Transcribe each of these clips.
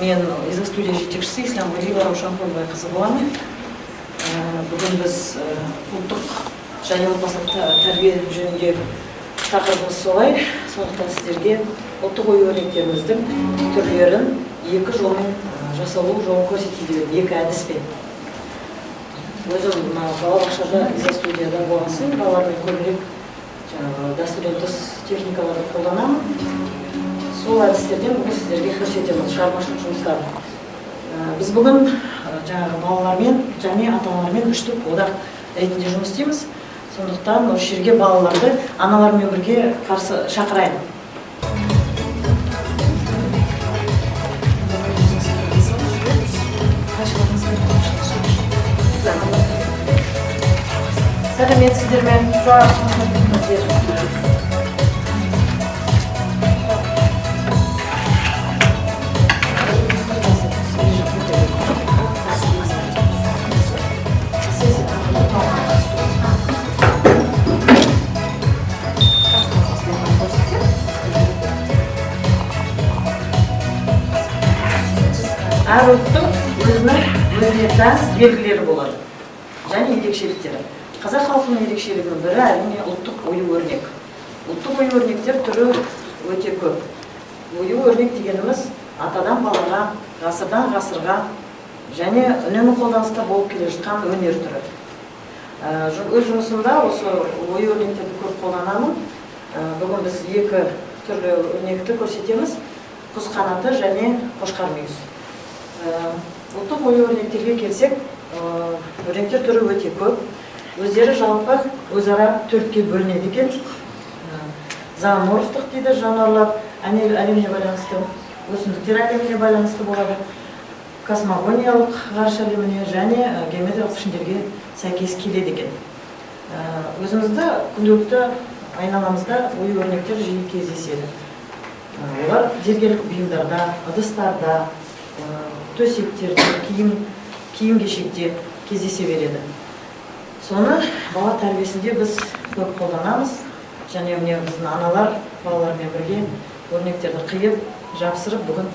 Мен изо-студия жетекшісі Ислам Валиева Шамхонбайқызы боламын. Бүгін біз ұлттық және отбасылық тәрбие жөнінде тақырыбымыз солай. Сондықтан сіздерге ұлттық ою-өрнектеріміздің түрлерін екі жолмен жасалу жолын көрсетейін, екі әдіспен. Өзім балабақшада изо-студияда болған соң балалармен көбірек дәстүрден тыс техникаларды қолданамын. Сол әдістерден бүгін сіздерге көрсетемін шығармашылық жұмыстарын. Біз бүгін балалармен және ата-аналармен үштік одақ ретінде жұмыс істейміз. Сондықтан осы жерге балаларды аналармен бірге қарсы шақырайын. Сәлеметсіздер ме? Әр ұлттың өзіне тән белгілері болады және ерекшеліктері. Қазақ халқының ерекшелігінің бірі әрине ұлттық ою-өрнек. Ұлттық ою-өрнектер түрі өте көп. Ою-өрнек дегеніміз атадан балаға, ғасырдан ғасырға және үнемі қолданыста болып келе жатқан өнер түрі. Өз жұмысымда осы ою-өрнектерді көп қолданамын. Бүгін біз екі түрлі өрнекті көрсетеміз: құс қанаты және қошқар мүйіз. Ұлттық ою-өрнектерге келсек, өрнектер түрі өте көп. Өздері жалпы өзара төртке бөлінеді екен. Зооморфтық дейді жануарлар әлеміне байланысты, өсімдіктер әлеміне байланысты болады. Космогониялық ғарыш әлеміне және геометриялық пішіндерге сәйкес келеді екен. Өзімізді күнделікті айналамызда ою-өрнектер жиі кездеседі. Олар зергерлік бұйымдарда, ыдыстарда, төсектерде, киім-кешекте кездесе береді. Соны бала тәрбиесінде біз көп қолданамыз, және біздің аналар балалармен бірге өрнектерді қиып, жапсырып, бүгін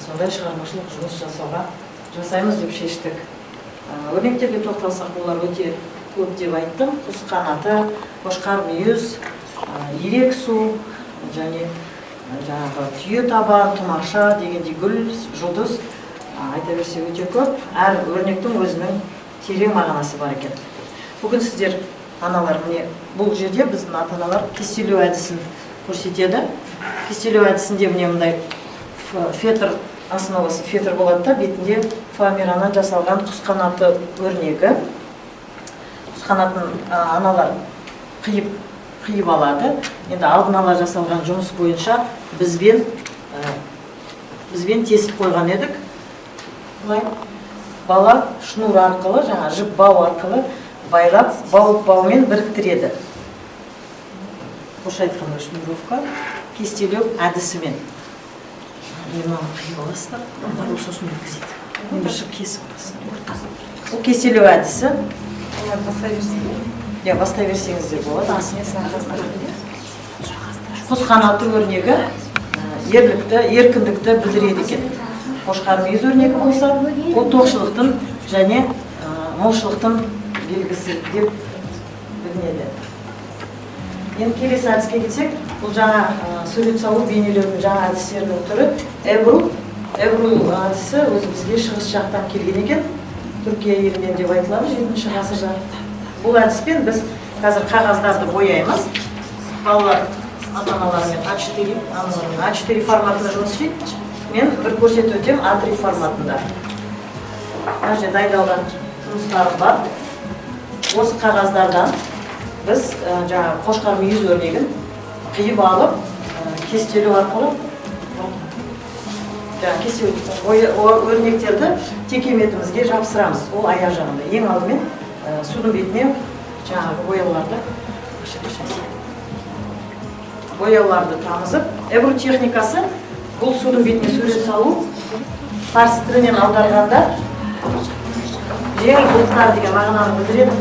сондай шығармашылық жұмыс жасаймыз деп шештік. Өрнектерге тоқталсақ, олар өте көп деп айттым. Құс қанаты, қошқар мүйіз, ирек су және түйе табан, тұмаша дегендей гүл, жұлдыз айта берсе өте көп. Әр өрнектің өзінің терең мағынасы бар екен. Бүгін сіздер аналар, бұл жерде біздің ата-аналар кестелеу әдісін көрсетеді. Кестелеу әдісінде мындай фетр, основасы фетр болады да, бетінде фоамираннан жасалған құс қанаты өрнегі. Құс қанатын аналар қиып алады. Енді алдын ала жасалған жұмыс бойынша бізбен тесіп қойған едік. Бала шнур арқылы, жіп бау арқылы байлап, баумен біріктіреді. Қош айтқанда шнуровка, кестелеу әдісімен. Мынаны қиып аласыздар, сосын өткізеді. Бір шып кесіп аласыздар. Бұл кестелеу әдісі. Бастай берсеңіздер болады. Құс қанаты өрнегі еркіндікті білдіреді екен. Қошқар мүйіз өрнегі болса, ол тоқшылықтың және молшылықтың белгісі деп білінеді. Енді келесі әдіске келсек, бұл жаңа сурет салу бейнелеудің жаңа әдістерінің түрі эбру. Эбру әдісі өзімізге шығыс жақтан келген екен. Түркия елінен деп айтылады 7-ші ғасырда. Бұл әдіспен біз қазір қағаздарды бояймыз. Балалар ата-аналармен А4 форматында жұмыс істейді. Мен бір көрсетіп өтем А3 форматында. Әже дайындалған жұмыстарым бар. Осы қағаздардан біз қошқар мүйіз өрнегін қиып алып, кестелеу арқылы өрнектерді текеметімізге жапсырамыз. Ол аяқ жағында. Ең алдымен судың бетіне бояуларды тамызып, эбру техникасы бұл судың бетіне сурет салу, парсы тілінен аударғанда жеңіл бұлттар деген мағынаны білдіреді.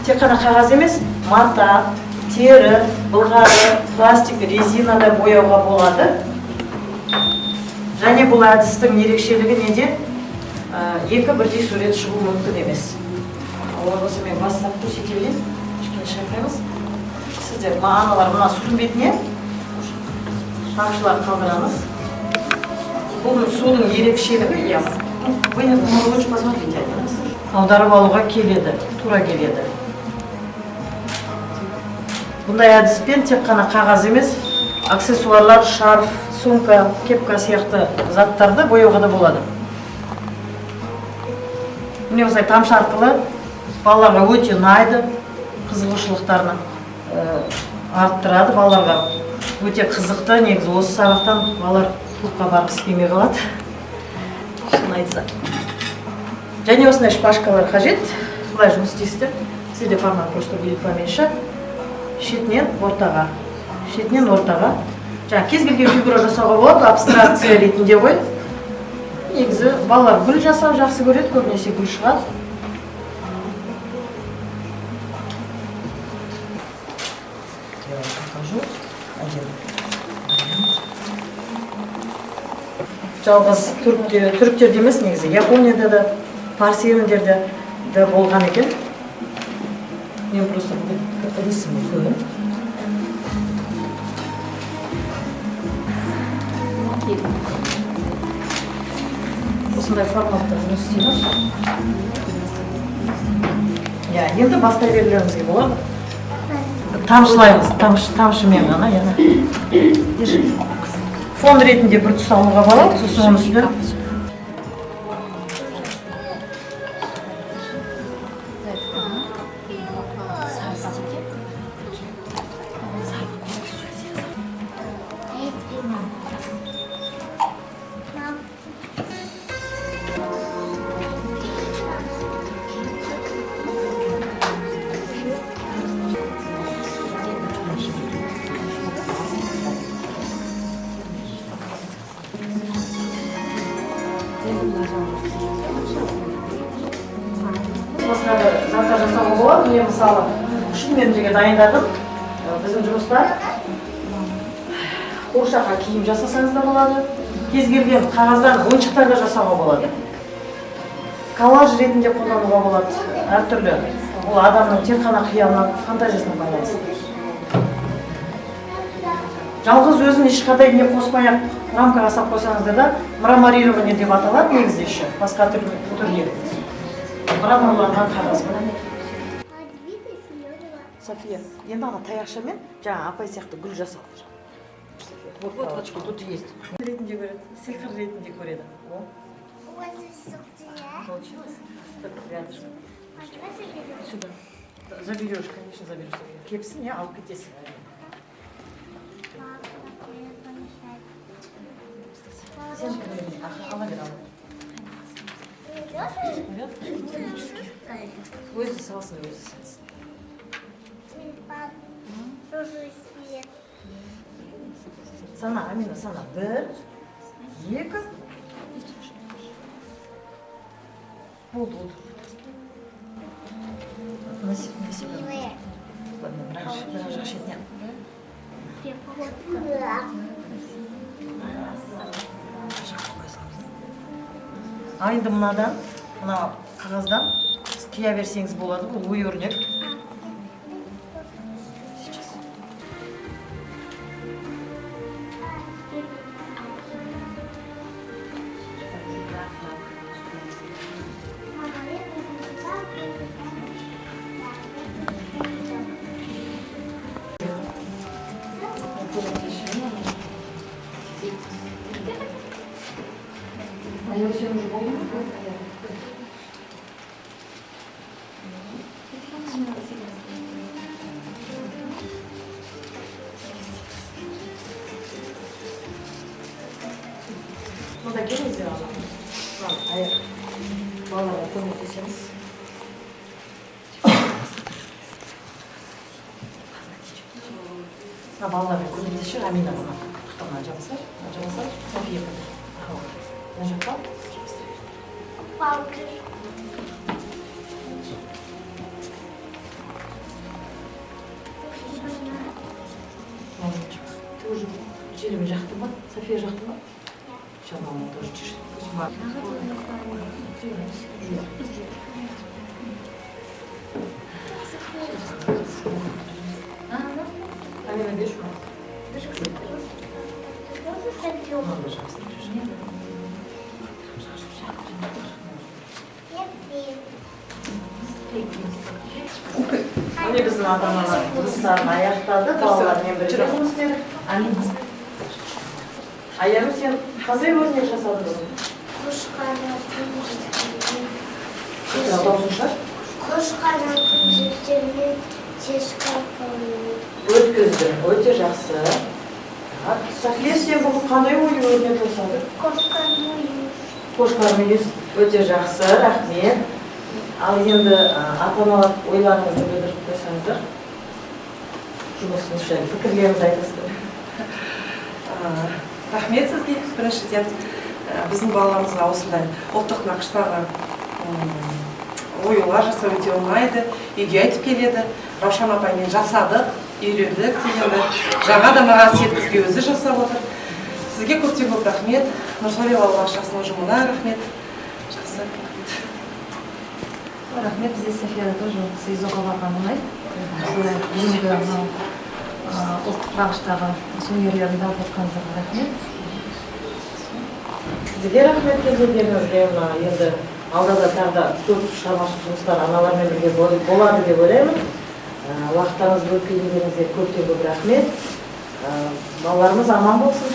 Тек қана қағаз емес, мата, тері, былғары, пластик, резинада бояуға болады. Және бұл әдістің ерекшелігі неде? Екі бірдей сурет шығу мүмкін емес. Олай болса мен бастап көрсете берейін. Кішкене шайқаймыз. Сіздер аналар мына судың бетіне тақшылар қалдырамыз. Бұл судың ерекшелігі, вы лучше посмотрите. Аударып алуға келеді, тура келеді. Бұндай әдіспен тек қана қағаз емес, аксессуарлар, шарф, сумка, кепка сияқты заттарды бояуға да болады. Міне осылай тамшы арқылы балаларға өте ұнайды, қызығушылықтарына арттырады, балаларға өте қызықты. Негізі осы сабақтан балалар клубқа барғысы келмей қалады. Шын айтса. Және осындай шпажкалар қажет. Бұлай жұмыс істейсіздер. Сізде формат просто будет поменьше. Шетінен ортаға. Шетінен ортаға. Жаңа кез келген фигура жасауға болады, абстракция ретінде ғой. Негізі балалар гүл жасау жақсы көреді, көбінесе гүл шығады. Я вам покажу один вариант. Жалғыз түріктерде емес, негізі Японияда да, парсы елдерде де болған екен. Мен просто рисім қояйын. Осындай форматта жұмыс істейміз. Енді бастай бергілеріңізге болады. Тамшылаймыз, тамшымен ғана. Фон ретінде бір түс алуға болады, сосын оны үстіне. Осында заттар жасауға болады. Мен мысалы шынымен жерге дайындадым. Біздің жұмыста қуыршаққа киім жасасаңыз да болады. Кез келген қағаздан ойыншықтар да жасауға болады. Коллаж ретінде қолдануға болады. Әртүрлі. Ол адамның тек қана қиялына, фантазиясына байланысты. Жалғыз өзін ешқандай не қоспай-ақ рамкаға сап қойсаңыздар да мраморирование деп аталады негізі еще. Басқа түрлері. Мраморланған қағаз. София, енді ана таяқшамен жаңа апай сияқты гүл жасау. Вот тут есть. Ретінде көреді, сиқыр ретінде көреді. Получилось? Рядышком. Сюда. Заберешь, конечно, заберешь. Кепсін, не, алып кетесің. Сен кірмейді, ала бер, ала. Өзі салсын, өзі салсын. Сана, Амина, сана. Бір, екі. Болды. Насип. Ладно, бірақ жақ шетінен. Енді мынадан, мына қағаздан қия берсеңіз болады, бұл ой өрнек. А я все уже помню. Ну так я не сделала. Ладно, а я балаларға көмектесеміз. Балаларға көмектесші, Амина бұна. Құқтығына жабысар, София көмек. Мына жаққа. Палкой. Ты уже желім жақтың ба? София жақтың ба? Сейчас мама тоже чешет. Пусть мама. Алина, видишь, мама? Міне біздің ата-аналар жұмыстарын аяқтады, балалармен бірге жұмыс істедік. Аяру, сен қазір өзіне жасадың? Қошқаратын жіптермен Өткізді, өте жақсы. Сахия, сен бұл қандай ойын өрнек жасады? Қошқар мүйіз, өте жақсы, рахмет. Ал енді ата-аналар ойларыңызды білдіріп қойсаңыздар, жұмыстың жайлы пікірлеріңізді айтасыздар. Рахмет сізге, біріншіден біздің балаларымызға осындай ұлттық нақыштағы оюлар жасау өте оңайды, үйге айтып келеді. Раушан апаймен жасадық, үйрендік дегенді. Жаңа да маған сеткізге өзі жасап отыр. Сізге көптен көп рахмет. Нұрсәуле балабақшасының ұжымына рахмет. Жақсы. Рахмет, бізде Софияда тоже сезонға барған ұнайды. Бүгінгі ұлттық бағыштағы өнерлерін дамып жатқаныңызға рахмет. Сізге рахмет келгендеріңізге, енді алда да тағы да көп шығармашылық жұмыстар аналармен бірге болады деп ойлаймын. Уақыттарыңызды бөліп келгендеріңізге көптен көп рахмет. Балаларымыз аман болсын.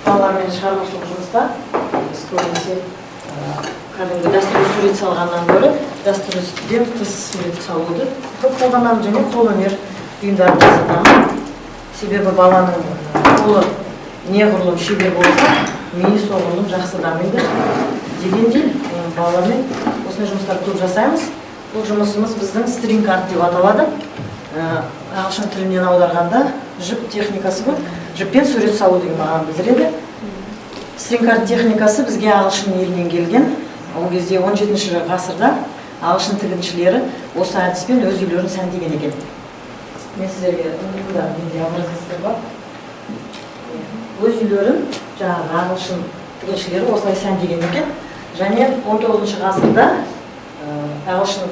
Балалармен шығармашылық жұмыстар біз көбінесе кәдімгі дәстүрлі сурет салғаннан гөрі дәстүрден тыс сурет салуды көп қолданамын және қолөнер бұйымдарын жасатамын. Себебі баланың қолы неғұрлым шебер болса, миы соғұрлым жақсы дамиды дегендей балалармен осындай жұмыстар көп жасаймыз. Бұл жұмысымыз біздің стринг-арт деп аталады. Ағылшын тілінен аударғанда жіп техникасы бұл. Жіппен сурет салу деген мағынаны білдіреді. Стринг-арт техникасы бізге ағылшын елінен келген. Ол кезде 17-ші ғасырда ағылшын тігіншілері осы әдіспен өз үйлерін сәндеген екен. Мен сіздерге менде образцтар бар. Өз үйлерін жаңағы ағылшын тігіншілері осылай сәндеген екен. Және 19-ші ғасырда ағылшын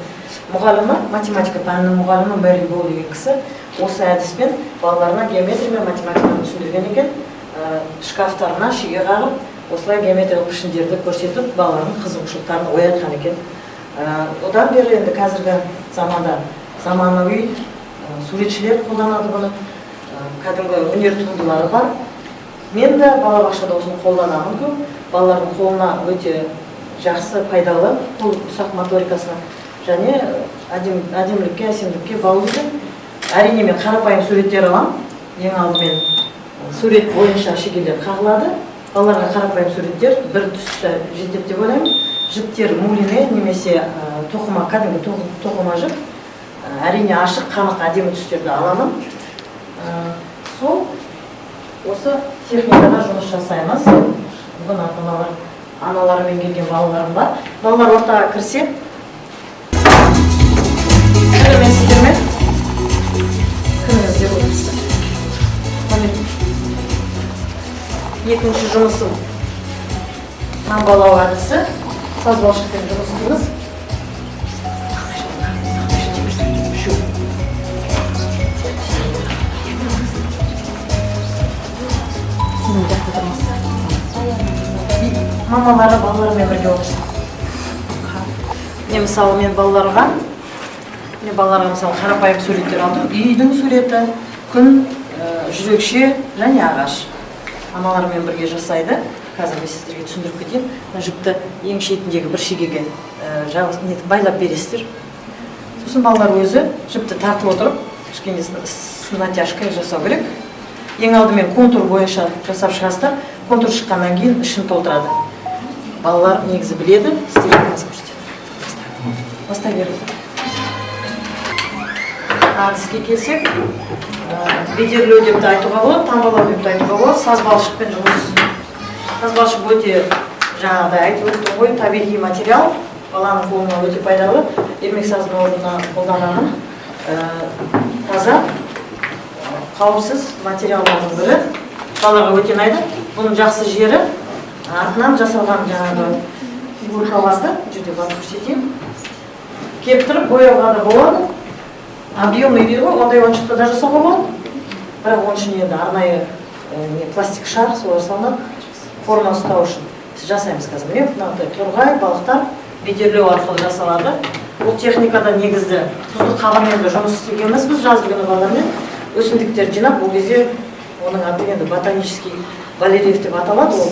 мұғалімі, математика пәнінің мұғалімі Мэри Бол деген кісі осы әдіспен балаларына геометрия мен математиканы түсіндірген екен. Шкафтарына шеге қағып, осылай геометриялық пішіндерді көрсетіп, балалардың қызығушылықтарын оятқан екен. Одан бері енді қазіргі заманда заманауи суретшілер қолданады бұны. Кәдімгі өнер туындылары бар. Мен де балабақшада осыны қолданамын көп. Балалардың қолына өте жақсы, пайдалы, қол ұсақ моторикасына және әдемілікке, әсемдікке баулу екен. Әрине мен қарапайым суреттер аламын. Ең алдымен сурет бойынша шегелер қағылады. Балаларға қарапайым суреттер бір түсті жетеді деп ойлаймын. Жіптер мулине немесе тоқыма, кәдімгі тоқыма жіп. Әрине ашық, қанық, әдемі түстерді аламын. Сол осы техникада жұмыс жасаймыз. Бүгін аналарымен келген балаларым бар. Балалар ортаға кірсе, сіздермен күніңізде болыңыз. Екінші жұмысым таңбалау әдісі, сазбалшықпен жұмыс істейміз. Мамалары балаларымен бірге отырсын. Мен мысалы балаларға мысалы қарапайым суреттер алдым. Үйдің суреті, күн, жүрекше және ағаш. Аналармен бірге жасайды. Қазір мен сіздерге түсіндіріп кетейін. Жіпті ең шетіндегі бір шегеге байлап бересіздер. Сосын балалар өзі жіпті тартып отырып, кішкене с натяжкой жасау керек. Ең алдымен контур бойынша жасап шығасыздар. Контур шыққаннан кейін ішін толтырады. Балалар негізі біледі, сіздерге көрсетеді. Бастай береді. Әдіске келсек, бедерлеу деп те айтуға болады, таңбалау деп те айтуға болады, сазбалшықпен жұмыс. Сазбалшық өте жаңағыдай айтып өттім ғой, табиғи материал, баланың қолына өте пайдалы. Ермек сазының орнына қолданамын. Таза, қауіпсіз материалдардың бірі. Балаларға өте ұнайды. Бұның жақсы жері артынан жасалған жаңағы фигурка бар да, бұл жерде барып көрсетейін. Келіп тұрып бояуға да болады. Объемный дейді ғой, ондай ойыншықты да жасауға болады. Бірақ оның ішіне енді арнайы пластик шар солар салынады. Форма ұстау үшін жасаймыз қазір. Міне мынандай торғай, балықтар бедерлеу арқылы жасалады. Бұл техникада негізді тұзды қабырмен жұмыс істегенбіз біз жазғы күні балалармен. Өсімдіктер жинап, бұл кезде оның аты енді ботанический валериев деп аталады. Ол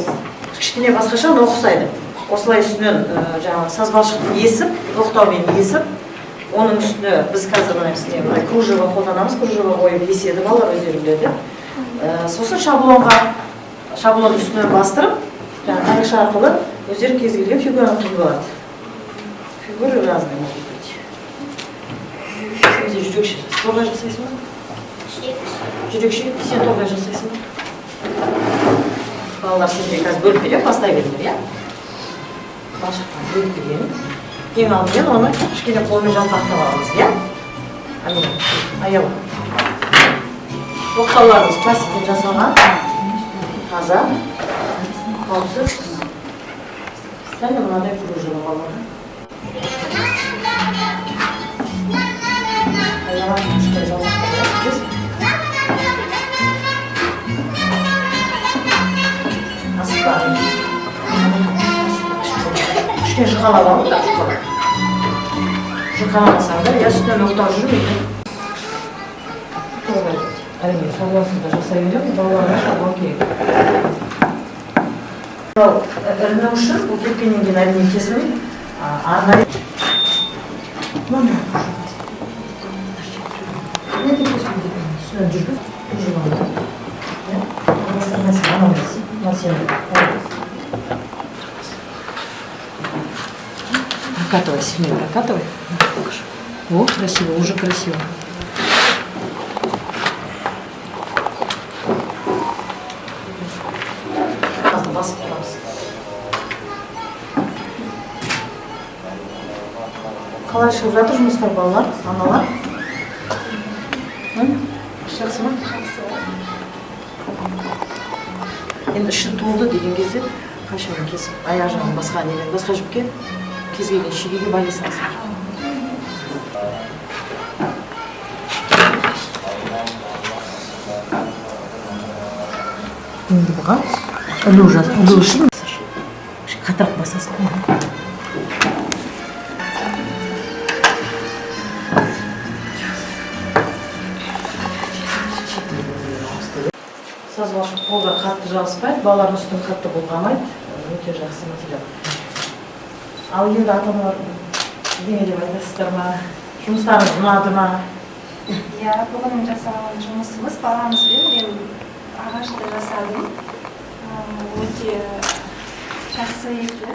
кішкене басқаша, но ұқсайды. Осылай үстінен жаңағы сазбалшықты есіп, тоқтаумен есіп, оның үстіне біз қазір мына кружево қолданамыз, кружево қойып еседі балалар өздері біледі. Сосын шаблон үстінен бастырып, таяқша арқылы өздері кез келген фигураны қиып алады. Фигуры разные могут быть. Сен жүрекші торғай жасайсың ба? Жүрекші, сен торғай жасайсың ба? Балалар сендерге қазір бөліп берем, бастай беріңдер, иә? Балшықтан бөліп беремін. Ең алдымен оны кішкене қолмен жалпақтап аламыз, иә? Амина, аяла. Оқтауларымыз пластиктен жасалған, таза, қауіпсіз. Және мынадай кружево балалар. Аяла кішкене жалпақтап аламыз. Асықпағын. Кішкене жұқалап алып, жұқаламасаңдар, я үстінен оқтау жүрмейді. Әрине, шаблонсыз жасай беремін, балаларға шаблон керек. Іріну үшін бұл кепкеннен кейін әрине кесілмейді. Арнайы. Не деп кесілмейді? Үстінен жүргіз. Прокатывай, сильнее прокатывай. О, красиво, уже красиво. Басып тұрамыз. Қалай шығып жатыр жұмыстар балалар, аналар? Жақсы ма? Енді іші толды деген кезде қашымен кесіп, аяқ жағын басқа немен, басқа жіпке кез келген шегеге байласаңыздар. Енді бұған ілу үшін қатырақ басасың. Сазбалшық қолға қатты жабыспайды, балалардың үстін қатты бұлғамайды, өте жақсы материал. Ал енді ата-аналар не деп айтасыздар ма? Жұмыстарыңыз ұнады ма? Иә, бүгін жасаған жұмысымыз баламызбен мен ағашты жасадым. Өте жақсы еді.